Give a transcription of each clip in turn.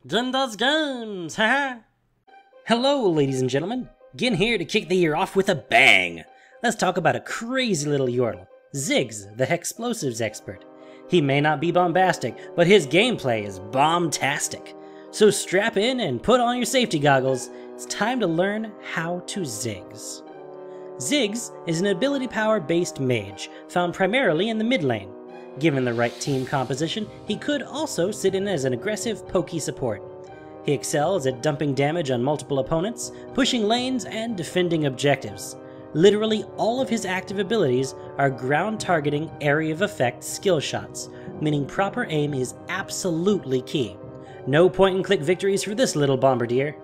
Dundas Games, haha! Hello, ladies and gentlemen. Gin here to kick the year off with a bang. Let's talk about a crazy little yordle, Ziggs, the Hexplosives expert. He may not be bombastic, but his gameplay is bomb-tastic. So strap in and put on your safety goggles. It's time to learn how to Ziggs. Ziggs is an ability power-based mage, found primarily in the mid lane. Given the right team composition, he could also sit in as an aggressive pokey support. He excels at dumping damage on multiple opponents, pushing lanes, and defending objectives. Literally all of his active abilities are ground-targeting area of effect skill shots, meaning proper aim is absolutely key. No point-and-click victories for this little bombardier.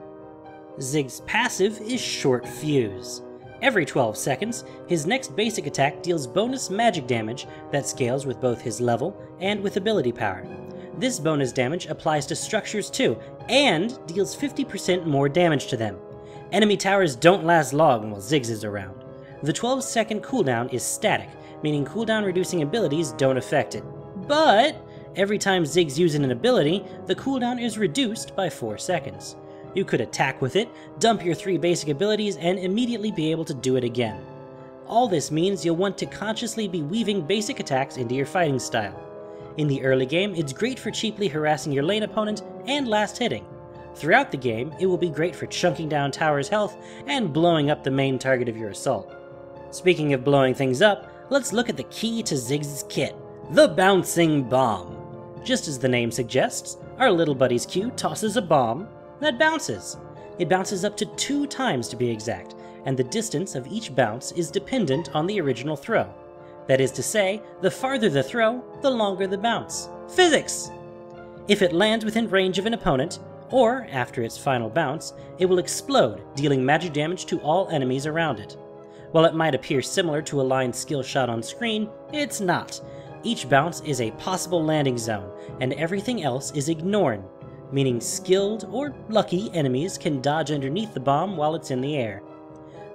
Ziggs' passive is Short Fuse. Every 12 seconds, his next basic attack deals bonus magic damage that scales with both his level and with ability power. This bonus damage applies to structures too, and deals 50% more damage to them. Enemy towers don't last long while Ziggs is around. The 12-second cooldown is static, meaning cooldown reducing abilities don't affect it. But every time Ziggs uses an ability, the cooldown is reduced by 4 seconds. You could attack with it, dump your 3 basic abilities, and immediately be able to do it again. All this means you'll want to consciously be weaving basic attacks into your fighting style. In the early game, it's great for cheaply harassing your lane opponent and last hitting. Throughout the game, it will be great for chunking down towers' health and blowing up the main target of your assault. Speaking of blowing things up, let's look at the key to Ziggs' kit, the Bouncing Bomb. Just as the name suggests, our little buddy's Q tosses a bomb that bounces. It bounces up to 2 times to be exact, and the distance of each bounce is dependent on the original throw. That is to say, the farther the throw, the longer the bounce. Physics! If it lands within range of an opponent, or after its final bounce, it will explode, dealing magic damage to all enemies around it. While it might appear similar to a lined skill shot on screen, it's not. Each bounce is a possible landing zone, and everything else is ignored, meaning skilled or lucky enemies can dodge underneath the bomb while it's in the air.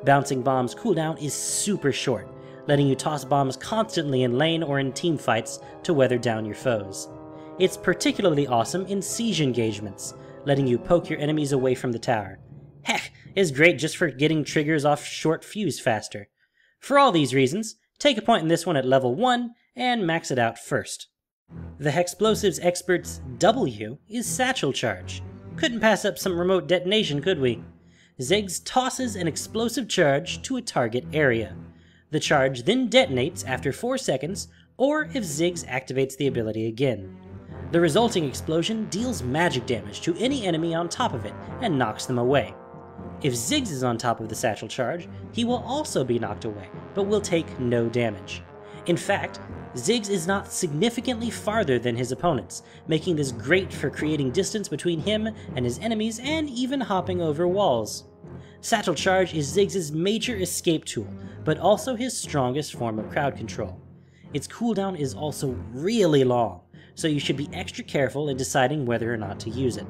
Bouncing Bomb's cooldown is super short, letting you toss bombs constantly in lane or in team fights to weather down your foes. It's particularly awesome in siege engagements, letting you poke your enemies away from the tower. Heck, it's great just for getting triggers off Short Fuse faster. For all these reasons, take a point in this one at level 1 and max it out first. The Hexplosives expert's W is Satchel Charge. Couldn't pass up some remote detonation, could we? Ziggs tosses an explosive charge to a target area. The charge then detonates after 4 seconds, or if Ziggs activates the ability again. The resulting explosion deals magic damage to any enemy on top of it and knocks them away. If Ziggs is on top of the Satchel Charge, he will also be knocked away, but will take no damage. In fact, Ziggs is not significantly farther than his opponents, making this great for creating distance between him and his enemies and even hopping over walls. Satchel Charge is Ziggs' major escape tool, but also his strongest form of crowd control. Its cooldown is also really long, so you should be extra careful in deciding whether or not to use it.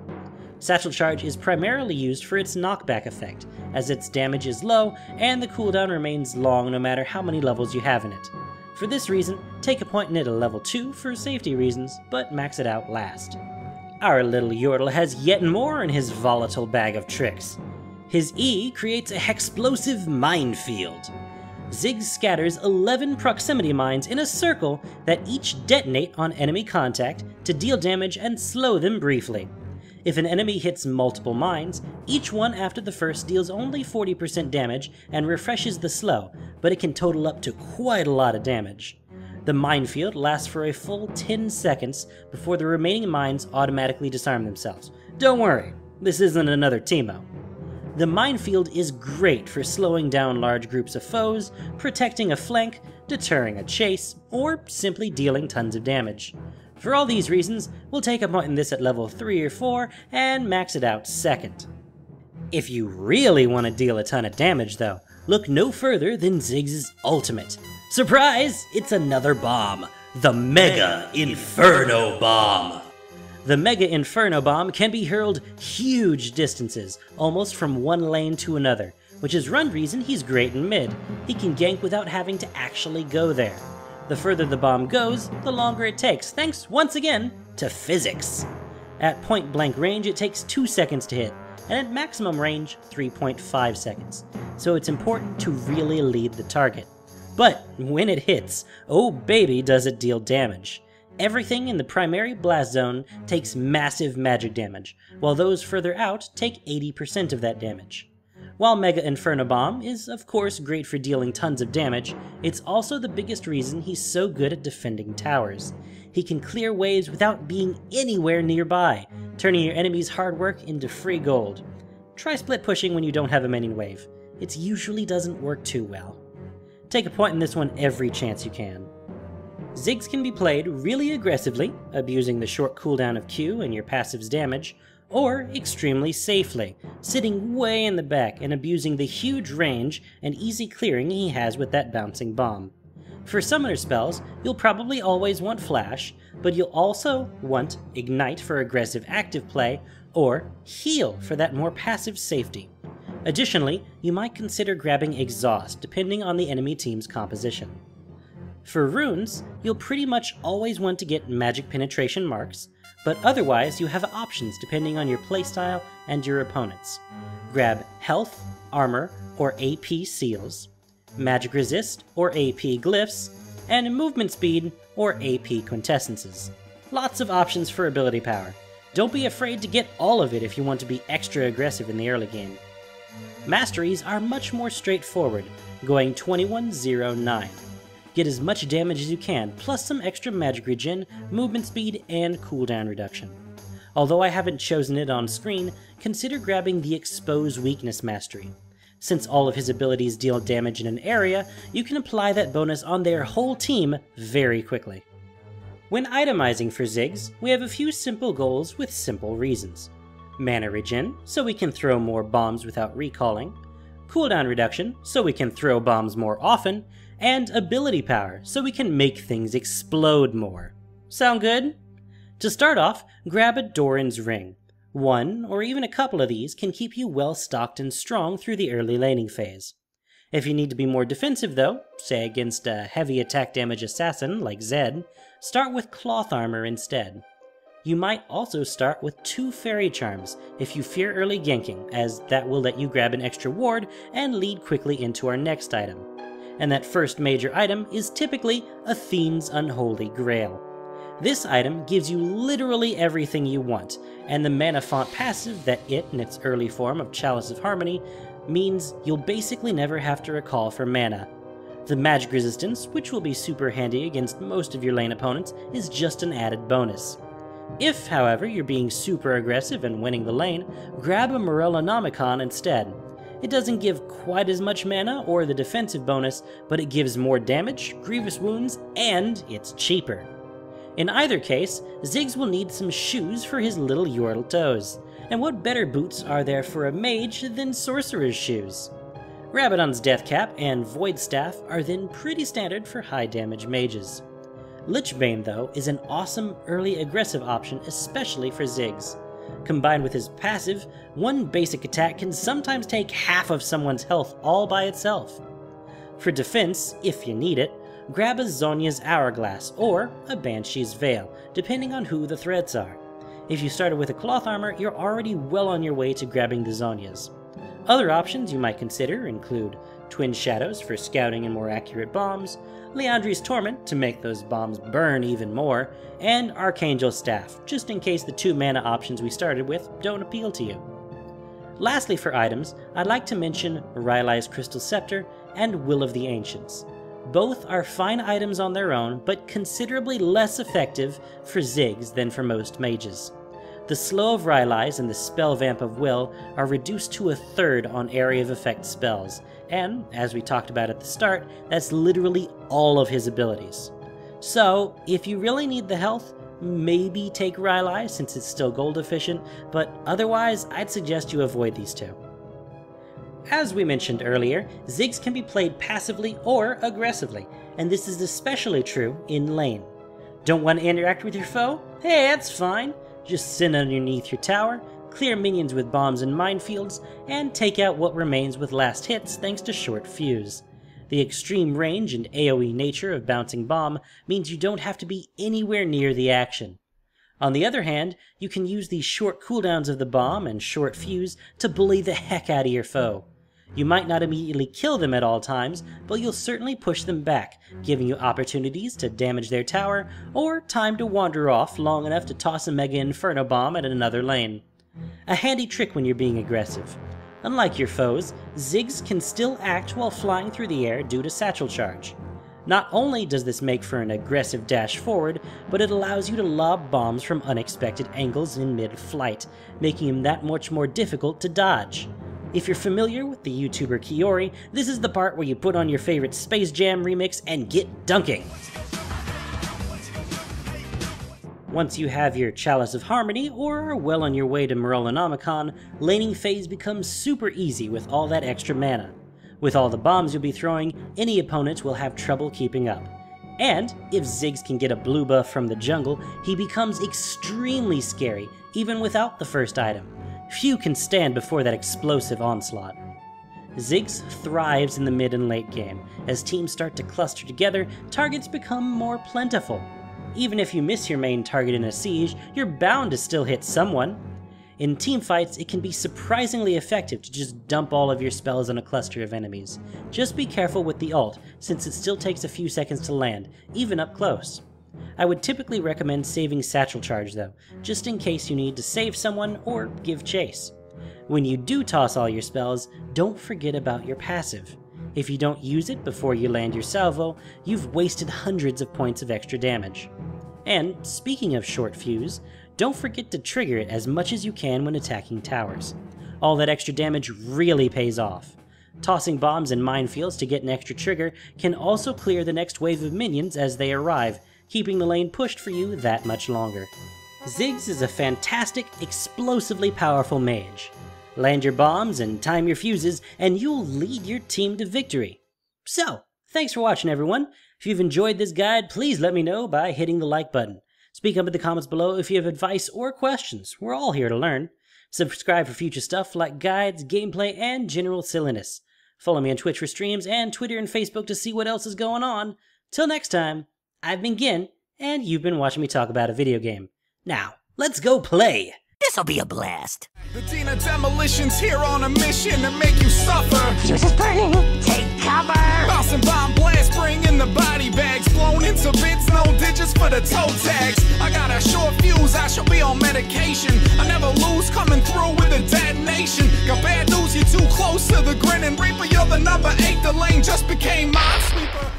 Satchel Charge is primarily used for its knockback effect, as its damage is low and the cooldown remains long no matter how many levels you have in it. For this reason, take a point in it at level 2 for safety reasons, but max it out last. Our little yordle has yet more in his volatile bag of tricks. His E creates a Hexplosive minefield. Ziggs scatters 11 proximity mines in a circle that each detonate on enemy contact to deal damage and slow them briefly. If an enemy hits multiple mines, each one after the first deals only 40% damage and refreshes the slow, but it can total up to quite a lot of damage. The minefield lasts for a full 10 seconds before the remaining mines automatically disarm themselves. Don't worry, this isn't another Teemo. The minefield is great for slowing down large groups of foes, protecting a flank, deterring a chase, or simply dealing tons of damage. For all these reasons, we'll take a point in this at level 3 or 4 and max it out second. If you really want to deal a ton of damage though, look no further than Ziggs' ultimate. Surprise! It's another bomb, the Mega Inferno Bomb! The Mega Inferno Bomb can be hurled huge distances, almost from one lane to another, which is one reason he's great in mid. He can gank without having to actually go there. The further the bomb goes, the longer it takes, thanks once again to physics. At point blank range it takes 2 seconds to hit, and at maximum range 3.5 seconds, so it's important to really lead the target. But when it hits, oh baby does it deal damage. Everything in the primary blast zone takes massive magic damage, while those further out take 80% of that damage. While Mega Inferno Bomb is of course great for dealing tons of damage, it's also the biggest reason he's so good at defending towers. He can clear waves without being anywhere nearby, turning your enemy's hard work into free gold. Try split pushing when you don't have a minion wave. It usually doesn't work too well. Take a point in this one every chance you can. Ziggs can be played really aggressively, abusing the short cooldown of Q and your passive's damage, or extremely safely, sitting way in the back and abusing the huge range and easy clearing he has with that bouncing bomb. For summoner spells, you'll probably always want Flash, but you'll also want Ignite for aggressive active play, or Heal for that more passive safety. Additionally, you might consider grabbing Exhaust depending on the enemy team's composition. For runes, you'll pretty much always want to get magic penetration marks, but otherwise you have options depending on your playstyle and your opponents. Grab health, armor, or AP seals, magic resist or AP glyphs, and movement speed or AP quintessences. Lots of options for ability power. Don't be afraid to get all of it if you want to be extra aggressive in the early game. Masteries are much more straightforward, going 21-0-9. Get as much damage as you can, plus some extra magic regen, movement speed, and cooldown reduction. Although I haven't chosen it on screen, consider grabbing the Expose Weakness Mastery. Since all of his abilities deal damage in an area, you can apply that bonus on their whole team very quickly. When itemizing for Ziggs, we have a few simple goals with simple reasons. Mana regen, so we can throw more bombs without recalling. Cooldown reduction, so we can throw bombs more often. And ability power, so we can make things explode more. Sound good? To start off, grab a Doran's Ring. One, or even a couple of these, can keep you well stocked and strong through the early laning phase. If you need to be more defensive though, say against a heavy attack damage assassin like Zed, start with Cloth Armor instead. You might also start with 2 Fairy Charms if you fear early ganking, as that will let you grab an extra ward and lead quickly into our next item. And that first major item is typically Athene's Unholy Grail. This item gives you literally everything you want, and the Mana Font passive that it, in its early form of Chalice of Harmony, means you'll basically never have to recall for mana. The magic resistance, which will be super handy against most of your lane opponents, is just an added bonus. If, however, you're being super aggressive and winning the lane, grab a Morellonomicon instead. It doesn't give quite as much mana or the defensive bonus, but it gives more damage, grievous wounds, and it's cheaper. In either case, Ziggs will need some shoes for his little Yordle toes, and what better boots are there for a mage than Sorcerer's shoes? Rabadon's Death Cap and Void Staff are then pretty standard for high damage mages. Lichbane, though, is an awesome early aggressive option, especially for Ziggs. Combined with his passive, one basic attack can sometimes take half of someone's health all by itself. For defense, if you need it, grab a Zhonya's Hourglass or a Banshee's Veil, depending on who the threats are. If you started with a Cloth Armor, you're already well on your way to grabbing the Zhonyas. Other options you might consider include Twin Shadows for scouting and more accurate bombs, Liandry's Torment to make those bombs burn even more, and Archangel's Staff, just in case the 2 mana options we started with don't appeal to you. Lastly for items, I'd like to mention Rylai's Crystal Scepter and Will of the Ancients. Both are fine items on their own, but considerably less effective for Ziggs than for most mages. The Slow of Rylai's and the Spell Vamp of Will are reduced to 1/3 on area of effect spells, and, as we talked about at the start, that's literally all of his abilities. So, if you really need the health, maybe take Rylai since it's still gold efficient, but otherwise I'd suggest you avoid these 2. As we mentioned earlier, Ziggs can be played passively or aggressively, and this is especially true in lane. Don't want to interact with your foe? Hey, that's fine. Just sit underneath your tower, clear minions with bombs and minefields, and take out what remains with last hits thanks to short fuse. The extreme range and AoE nature of Bouncing Bomb means you don't have to be anywhere near the action. On the other hand, you can use the short cooldowns of the bomb and short fuse to bully the heck out of your foe. You might not immediately kill them at all times, but you'll certainly push them back, giving you opportunities to damage their tower, or time to wander off long enough to toss a mega inferno bomb at another lane. A handy trick when you're being aggressive. Unlike your foes, Ziggs can still act while flying through the air due to Satchel charge. Not only does this make for an aggressive dash forward, but it allows you to lob bombs from unexpected angles in mid-flight, making him that much more difficult to dodge. If you're familiar with the YouTuber Kiori, this is the part where you put on your favorite Space Jam remix and get dunking! Once you have your Chalice of Harmony, or are well on your way to Morellonomicon, laning phase becomes super easy with all that extra mana. With all the bombs you'll be throwing, any opponent will have trouble keeping up. And if Ziggs can get a blue buff from the jungle, he becomes extremely scary, even without the first item. Few can stand before that explosive onslaught. Ziggs thrives in the mid and late game. As teams start to cluster together, targets become more plentiful. Even if you miss your main target in a siege, you're bound to still hit someone. In teamfights, it can be surprisingly effective to just dump all of your spells on a cluster of enemies. Just be careful with the ult, since it still takes a few seconds to land, even up close. I would typically recommend saving Satchel charge though, just in case you need to save someone or give chase. When you do toss all your spells, don't forget about your passive. If you don't use it before you land your salvo, you've wasted hundreds of points of extra damage. And speaking of short fuse, don't forget to trigger it as much as you can when attacking towers. All that extra damage really pays off. Tossing bombs and minefields to get an extra trigger can also clear the next wave of minions as they arrive, keeping the lane pushed for you that much longer. Ziggs is a fantastic, explosively powerful mage. Land your bombs and time your fuses, and you'll lead your team to victory. So, thanks for watching everyone. If you've enjoyed this guide, please let me know by hitting the like button. Speak up in the comments below if you have advice or questions. We're all here to learn. Subscribe for future stuff like guides, gameplay, and general silliness. Follow me on Twitch for streams and Twitter and Facebook to see what else is going on. Till next time, I've been Gin, and you've been watching me talk about a video game. Now, let's go play! This'll be a blast. The Dina Demolition's here on a mission to make you suffer. Fuse is burning. Take cover. Bouncing bomb blast, bring in the body bags. Blown into bits, no digits for the toe tags. I got a short fuse, I should be on medication. I never lose, coming through with a detonation. Got bad news, you're too close to the grinning reaper. You're the number 8, the lane just became Minesweeper.